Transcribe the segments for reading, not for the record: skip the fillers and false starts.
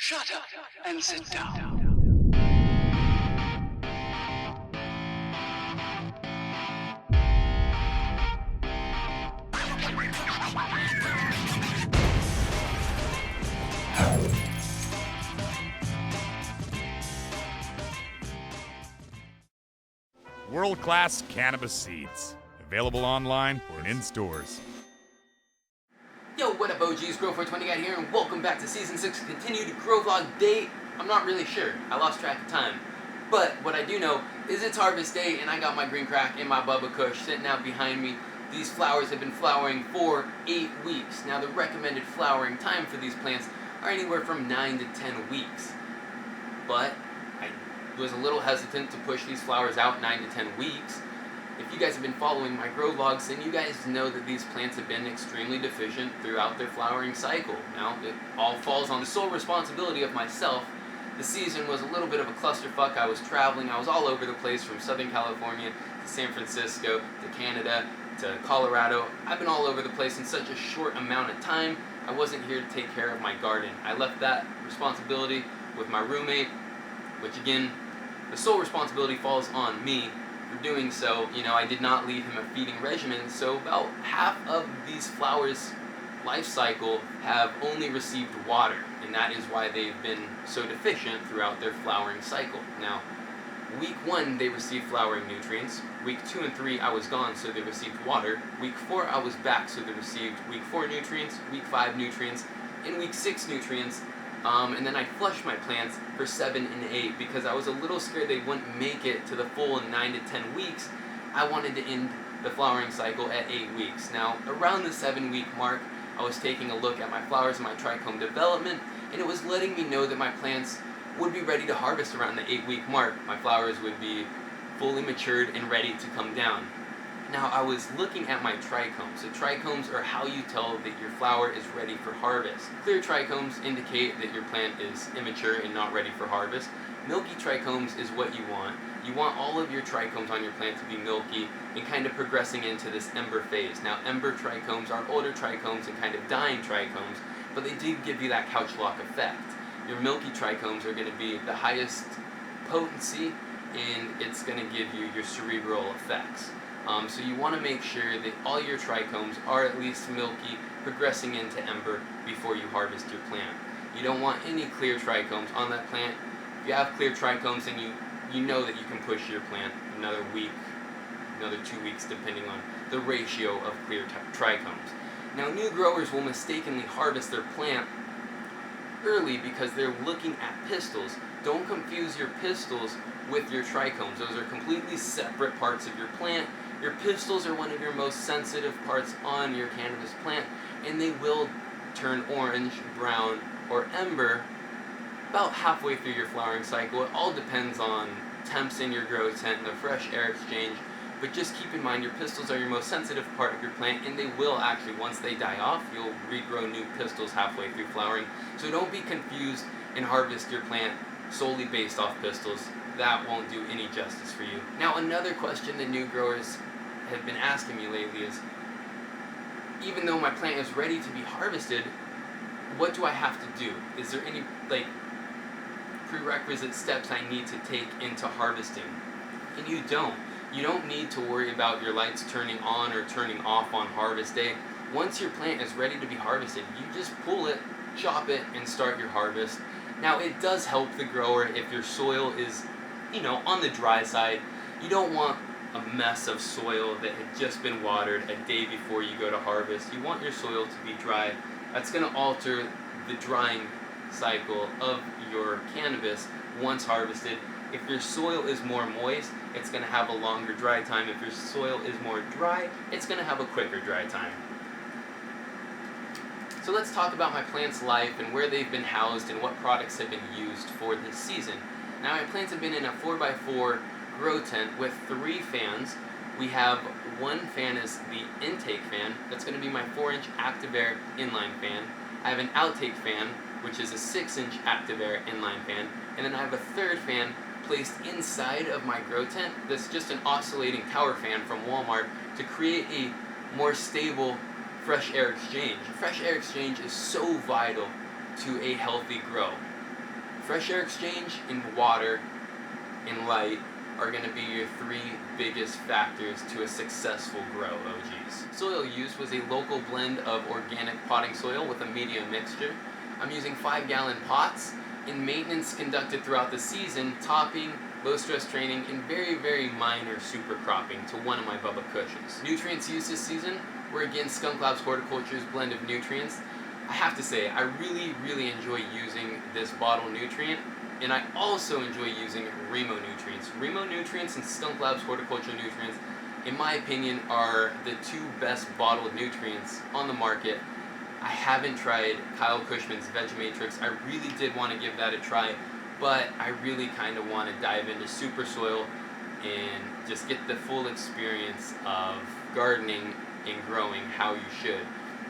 Shut up and sit down. World-class cannabis seeds. Available online or in stores. Yo, what up OGs, Grow420 Guy here, and welcome back to Season 6 continued Grow Vlog Day. I'm not really sure, I lost track of time. But what I do know is it's harvest day and I got my green crack and my Bubba Kush sitting out behind me. These flowers have been flowering for 8 weeks. Now the recommended flowering time for these plants are anywhere from 9 to 10 weeks. But I was a little hesitant to push these flowers out 9 to 10 weeks. If you guys have been following my grow vlogs, then you guys know that these plants have been extremely deficient throughout their flowering cycle. Now, it all falls on the sole responsibility of myself. The season was a little bit of a clusterfuck. I was traveling, I was all over the place from Southern California to San Francisco to Canada to Colorado. I've been all over the place in such a short amount of time. I wasn't here to take care of my garden. I left that responsibility with my roommate, which again, the sole responsibility falls on me. For doing so, I did not leave him a feeding regimen, so about half of these flowers' life cycle have only received water, and that is why they've been so deficient throughout their flowering cycle. Now, week 1 they received flowering nutrients, week 2 and 3 I was gone, so they received water, week 4 I was back, so they received week 4 nutrients, week 5 nutrients, and week 6 nutrients. And then I flushed my plants for 7 and 8 because I was a little scared they wouldn't make it to the full 9 to 10 weeks. I wanted to end the flowering cycle at 8 weeks. Now, around the 7-week mark, I was taking a look at my flowers and my trichome development, and it was letting me know that my plants would be ready to harvest around the 8-week mark. My flowers would be fully matured and ready to come down. Now, I was looking at my trichomes. So trichomes are how you tell that your flower is ready for harvest. Clear trichomes indicate that your plant is immature and not ready for harvest. Milky trichomes is what you want. You want all of your trichomes on your plant to be milky and kind of progressing into this ember phase. Now, ember trichomes are older trichomes and kind of dying trichomes, but they do give you that couch lock effect. Your milky trichomes are going to be the highest potency, and it's going to give you your cerebral effects. So you want to make sure that all your trichomes are at least milky, progressing into ember before you harvest your plant. You don't want any clear trichomes on that plant. If you have clear trichomes, then you know that you can push your plant another week, another 2 weeks, depending on the ratio of clear trichomes. Now, new growers will mistakenly harvest their plant early because they're looking at pistils. Don't confuse your pistils with your trichomes. Those are completely separate parts of your plant. Your pistils are one of your most sensitive parts on your cannabis plant, and they will turn orange, brown, or ember about halfway through your flowering cycle. It all depends on temps in your grow tent and the fresh air exchange, but just keep in mind your pistils are your most sensitive part of your plant, and they will actually, once they die off, you'll regrow new pistils halfway through flowering. So don't be confused and harvest your plant solely based off pistils. That won't do any justice for you. Now, another question that new growers have been asking me lately is, even though my plant is ready to be harvested, what do I have to do? Is there any prerequisite steps I need to take into harvesting? And you don't. You don't need to worry about your lights turning on or turning off on harvest day. Once your plant is ready to be harvested, you just pull it, chop it, and start your harvest. Now, it does help the grower if your soil is, on the dry side. You don't want a mess of soil that had just been watered a day before you go to harvest. You want your soil to be dry. That's going to alter the drying cycle of your cannabis once harvested. If your soil is more moist, it's going to have a longer dry time. If your soil is more dry, it's going to have a quicker dry time. So let's talk about my plant's life and where they've been housed and what products have been used for this season. Now, my plants have been in a 4x4 grow tent with 3 fans. We have one fan is the intake fan. That's going to be my 4-inch Active-Air inline fan. I have an outtake fan, which is a 6-inch Active-Air inline fan. And then I have a third fan placed inside of my grow tent. That's just an oscillating tower fan from Walmart to create a more stable fresh air exchange. Fresh air exchange is so vital to a healthy grow. fresh air exchange and water and light are going to be your three biggest factors to a successful grow, OGs. Soil used was a local blend of organic potting soil with a medium mixture. I'm using 5-gallon pots, and maintenance conducted throughout the season, topping, low stress training, and very, very minor super cropping to one of my Bubba Kushes. Nutrients used this season were again Skunk Labs Horticulture's blend of nutrients. I have to say, I really, really enjoy using this bottle nutrient, and I also enjoy using Remo nutrients. Remo nutrients and Skunk Labs Horticulture nutrients, in my opinion, are the two best bottled nutrients on the market. I haven't tried Kyle Cushman's Vegematrix. I really did want to give that a try, but I really kind of want to dive into super soil and just get the full experience of gardening and growing how you should,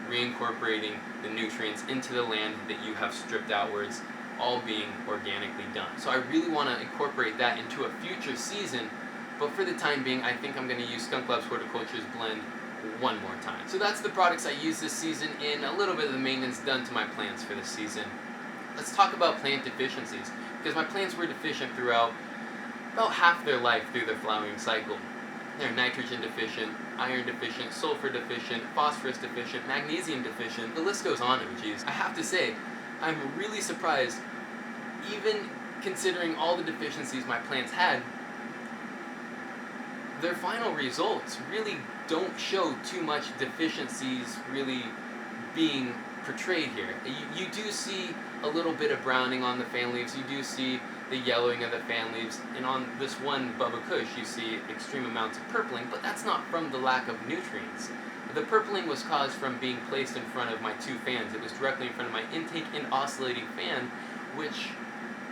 reincorporating the nutrients into the land that you have stripped outwards, all being organically done. So I really want to incorporate that into a future season, but for the time being, I think I'm going to use Skunk Labs Horticulture's blend one more time. So that's the products I used this season, and a little bit of the maintenance done to my plants for this season. Let's talk about plant deficiencies, because my plants were deficient throughout about half their life through their flowering cycle. They're nitrogen deficient, iron deficient, sulfur deficient, phosphorus deficient, magnesium deficient. The list goes on, OGs. I have to say, I'm really surprised, even considering all the deficiencies my plants had, their final results really don't show too much deficiencies really being portrayed here. You do see a little bit of browning on the fan leaves, you do see the yellowing of the fan leaves, and on this one Bubba Kush you see extreme amounts of purpling, but that's not from the lack of nutrients. The purpling was caused from being placed in front of my two fans. It was directly in front of my intake and oscillating fan, which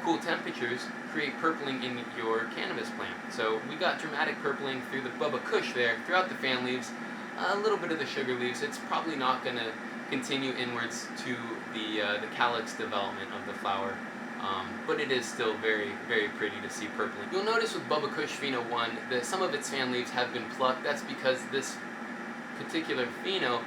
cool temperatures create purpling in your cannabis plant. So we got dramatic purpling through the Bubba Kush there, throughout the fan leaves, a little bit of the sugar leaves. It's probably not going to continue inwards to the calyx development of the flower, but it is still very, very pretty to see purpling. You'll notice with Bubba Kush Pheno 1 that some of its fan leaves have been plucked. That's because this particular pheno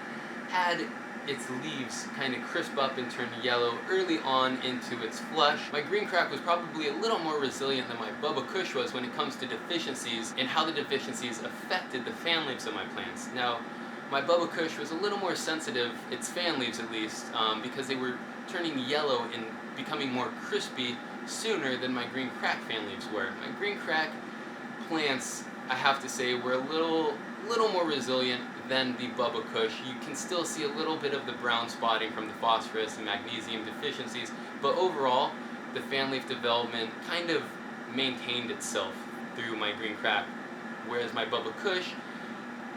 had its leaves kind of crisp up and turn yellow early on into its flush. My green crack was probably a little more resilient than my Bubba Kush was when it comes to deficiencies and how the deficiencies affected the fan leaves of my plants. Now, my Bubba Kush was a little more sensitive, its fan leaves at least, because they were turning yellow and becoming more crispy sooner than my green crack fan leaves were. My green crack plants, I have to say, were a little more resilient than the Bubba Kush. You can still see a little bit of the brown spotting from the phosphorus and magnesium deficiencies, but overall, the fan leaf development kind of maintained itself through my green crack, whereas my Bubba Kush,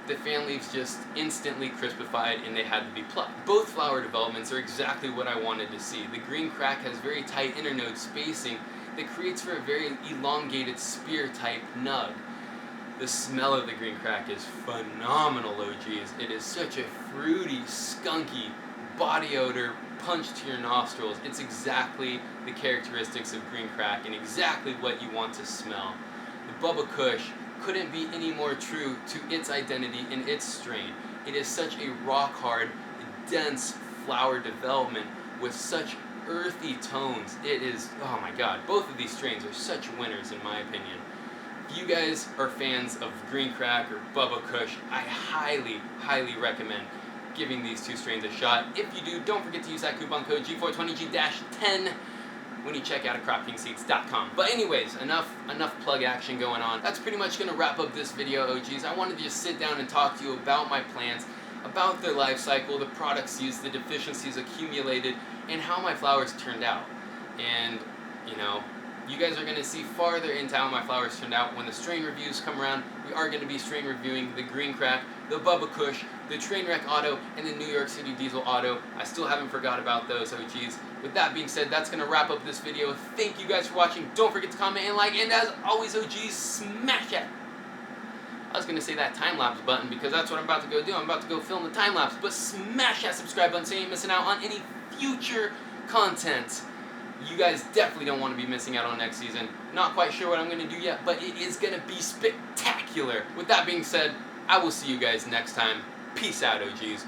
the fan leaves just instantly crispified and they had to be plucked. Both flower developments are exactly what I wanted to see. The green crack has very tight internode spacing that creates for a very elongated spear type nug. The smell of the green crack is phenomenal, OGs. It is such a fruity, skunky body odor, punch to your nostrils. It's exactly the characteristics of green crack and exactly what you want to smell. The Bubba Kush couldn't be any more true to its identity and its strain. It is such a rock-hard, dense flower development with such earthy tones. It is, oh my god, both of these strains are such winners in my opinion. If you guys are fans of green crack or Bubba Kush, I highly, highly recommend giving these two strains a shot. If you do, don't forget to use that coupon code G420G-10 when you check out at CropKingSeeds.com. But anyways, enough plug action going on. That's pretty much going to wrap up this video, OGs. I wanted to just sit down and talk to you about my plants, about their life cycle, the products used, the deficiencies accumulated, and how my flowers turned out. And, you know, you guys are going to see farther into how my flowers turned out when the strain reviews come around. We are going to be strain reviewing the Green Crack, the Bubba Kush, the Trainwreck Auto, and the New York City Diesel Auto. I still haven't forgot about those, OGs. With that being said, that's going to wrap up this video. Thank you guys for watching. Don't forget to comment and like, and as always, OGs, smash it. I was going to say that time-lapse button because that's what I'm about to go do. I'm about to go film the time-lapse, but smash that subscribe button so you ain't missing out on any future content. You guys definitely don't want to be missing out on next season. Not quite sure what I'm going to do yet, but it is going to be spectacular. With that being said, I will see you guys next time. Peace out, OGs.